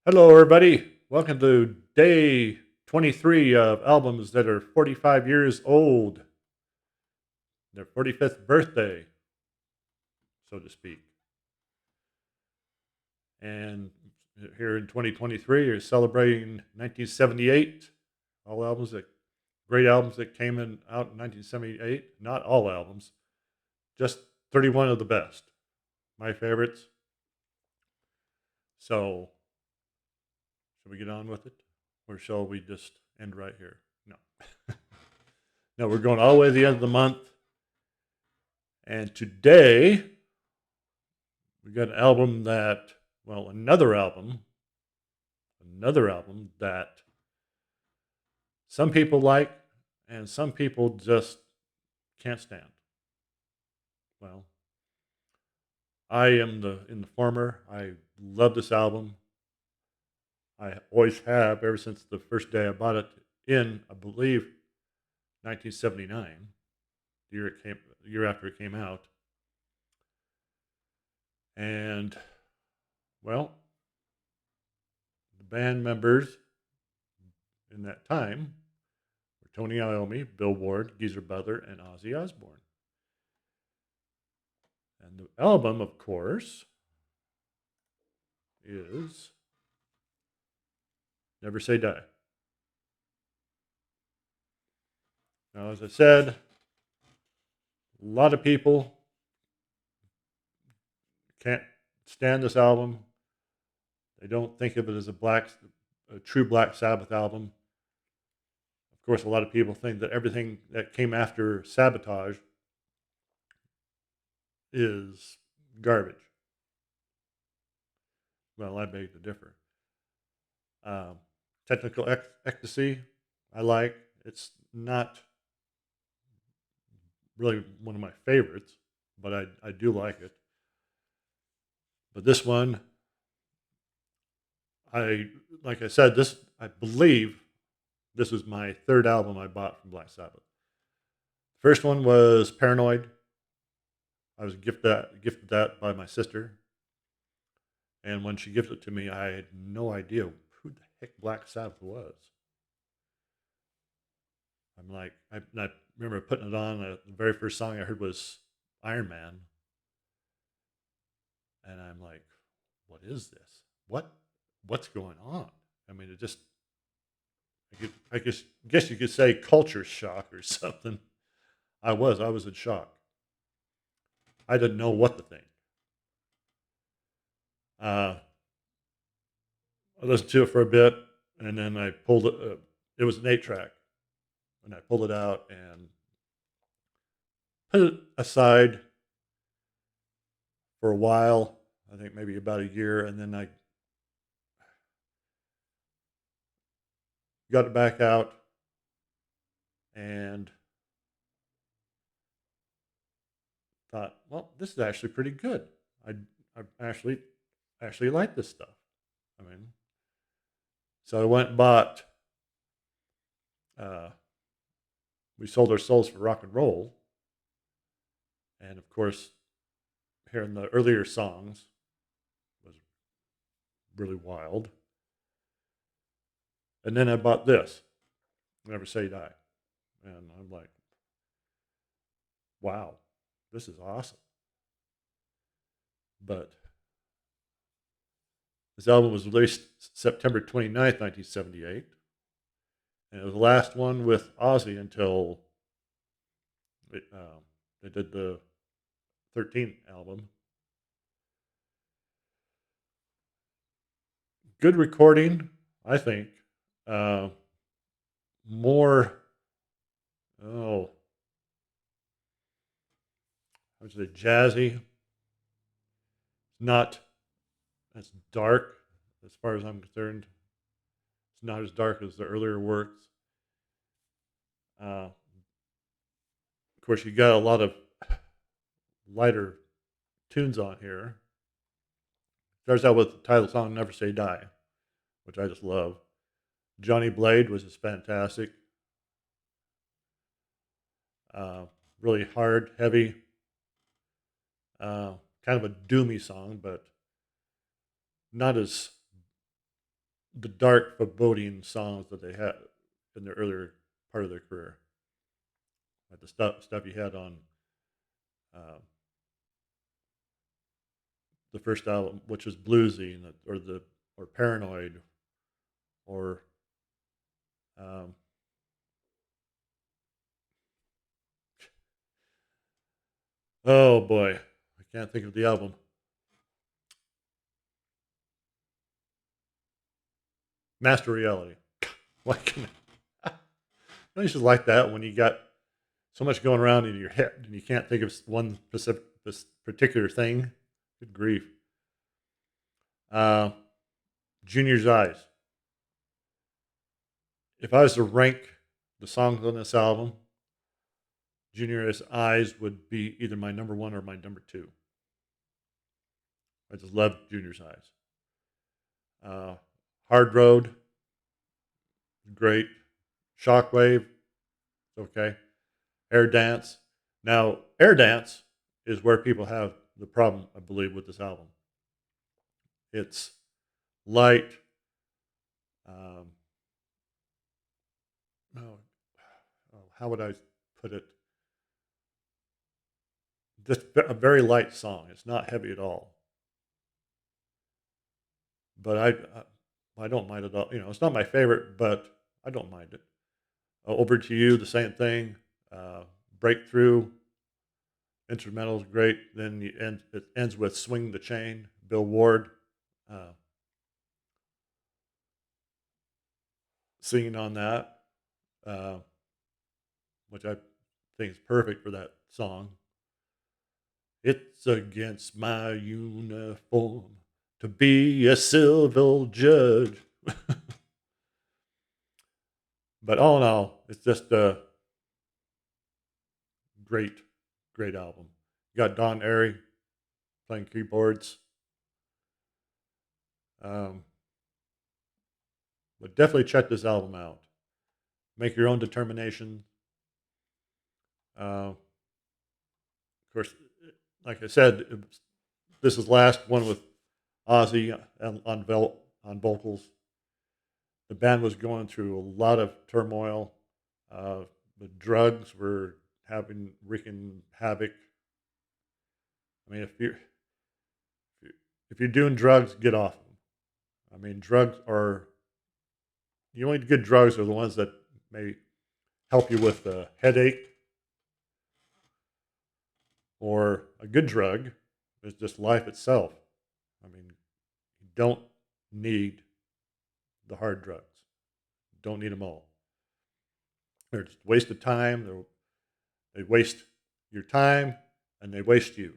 Hello, everybody. Welcome to day 23 of albums that are 45 years old, their 45th birthday, so to speak. And here in 2023, you're celebrating 1978. All albums that great albums that came out in 1978. Not all albums, just 31 of the best. My favorites. So, shall we get on with it? Or shall we just end right here? No. No, we're going all the way to the end of the month. And today, we got an album that, well, another album that some people like and some people just can't stand. Well, I am in the former. I love this album. I always have ever since the first day I bought it in, I believe, 1979, the year after it came out. And well, the band members in that time were Tony Iommi, Bill Ward, Geezer Butler, and Ozzy Osbourne. And the album, of course, is Never Say Die. Now, as I said, a lot of people can't stand this album. They don't think of it as a true Black Sabbath album. Of course, a lot of people think that everything that came after Sabotage is garbage. Well, I beg to differ. Um, Technical Ecstasy, I like. It's not really one of my favorites, but I do like it. But this one, I like I said, this I believe this was my third album I bought from Black Sabbath. First one was Paranoid. I was gifted that by my sister, and when she gifted it to me, I had no idea who the heck Black Sabbath was. I'm like, I remember putting it on. The very first song I heard was Iron Man, and I'm like, what is this? What's going on? I mean, it just I guess you could say culture shock or something. I was in shock. I didn't know what to think. Uh, I listened to it for a bit, and then I pulled it. It was an 8 track, and I pulled it out and put it aside for a while. I think maybe about a year, and then I got it back out and thought, well, this is actually pretty good. I I actually like this stuff. I mean, so I went and bought. Uh, we sold our souls for rock and roll, and of course, hearing the earlier songs was really wild. And then I bought this, Never Say Die, and I'm like, wow, this is awesome. But this album was released September 29th, 1978, and it was the last one with Ozzy until it, they did the 13th album. Good recording, I think. Uh, more, oh, I would say jazzy. Not as dark as far as I'm concerned. It's not as dark as the earlier works. Of course, you got a lot of lighter tunes on here. Starts out with the title song "Never Say Die," which I just love. Johnny Blade was just fantastic. Uh, Really hard, heavy, kind of a doomy song, but not as the dark, foreboding songs that they had in their earlier part of their career, like the stuff you had on uh, the first album, which was bluesy, or paranoid, or um, oh boy, I can't think of the album. Master Reality. Why can don't you just like that when you got so much going around in your head and you can't think of one specific this particular thing? Good grief. Uh, Junior's Eyes. If I was to rank the songs on this album, Junior's Eyes would be either my number one or my number two. I just love Junior's Eyes. Uh, Hard Road, great. Shockwave, okay. Air Dance. Now, Air Dance is where people have the problem, I believe, with this album. It's light. Um, oh, how would I put it? Just a very light song. It's not heavy at all. But I don't mind it all. It's not my favorite, but I don't mind it. Over to You, the same thing. Uh, Breakthrough, instrumental is great. Then it ends with Swing the Chain, Bill Ward uh, singing on that, uh, which I think is perfect for that song. It's against my uniform to be a civil judge. But all in all, it's just a great, great album. You got Don Airy playing keyboards. Um, but definitely check this album out. Make your own determination. Of course, like I said, this is last one with Ozzy on vocals. The band was going through a lot of turmoil. The drugs were wreaking havoc. I mean, if you're doing drugs, get off them. I mean, drugs are the only good drugs are the ones that may help you with a headache, or a good drug is just life itself. I mean, you don't need the hard drugs. Don't need them all. They're just a waste of time. They waste your time and they waste you.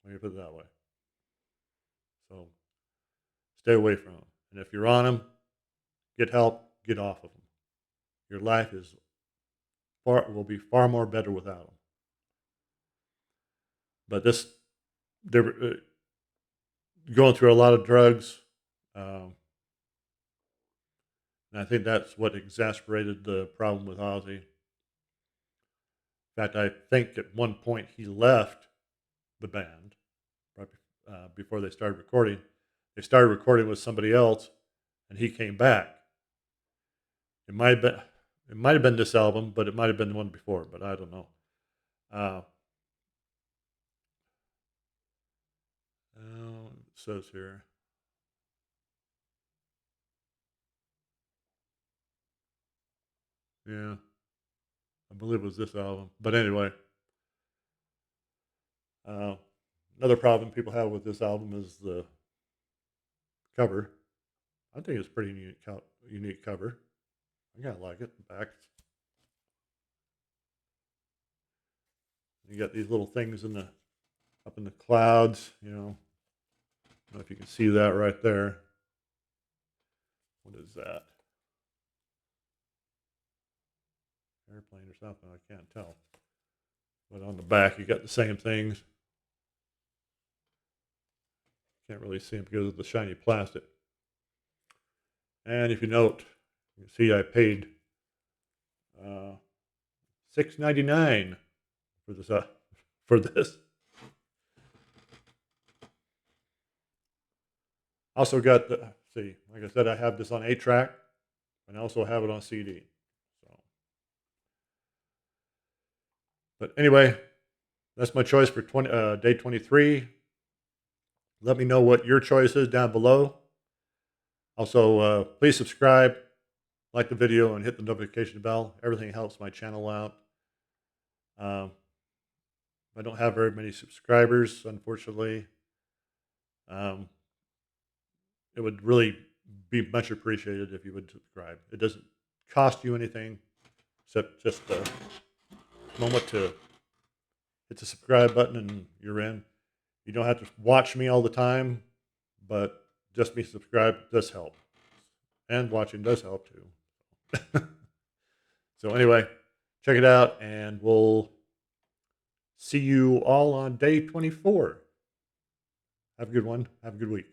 Let me put it that way. So stay away from them. And if you're on them, get help, get off of them. Your life will be far more better without them. But they're going through a lot of drugs. Um, and I think that's what exacerbated the problem with Ozzy. In fact, I think at one point he left the band right before they started recording. They started recording with somebody else, and he came back. It might have been this album, but it might have been the one before. But I don't know. Uh, it says here. Yeah, I believe it was this album. But anyway, uh, another problem people have with this album is the cover. I think it's a pretty unique cover. I kind of like it. The back, you got these little things up in the clouds. I don't know if you can see that right there. What is that? Airplane or something? I can't tell. But on the back, you got the same things. Can't really see them because of the shiny plastic. And if you note, you see I paid $6.99 for this. For this. Also got the, see, like I said, I have this on 8-track, and I also have it on CD. So, but anyway, that's my choice for day 23. Let me know what your choice is down below. Also, please subscribe, like the video, and hit the notification bell. Everything helps my channel out. I don't have very many subscribers, unfortunately. Um, it would really be much appreciated if you would subscribe. It doesn't cost you anything except just a moment to hit the subscribe button and you're in. You don't have to watch me all the time, but just be subscribed does help. And watching does help too. So anyway, check it out and we'll see you all on day 24. Have a good one. Have a good week.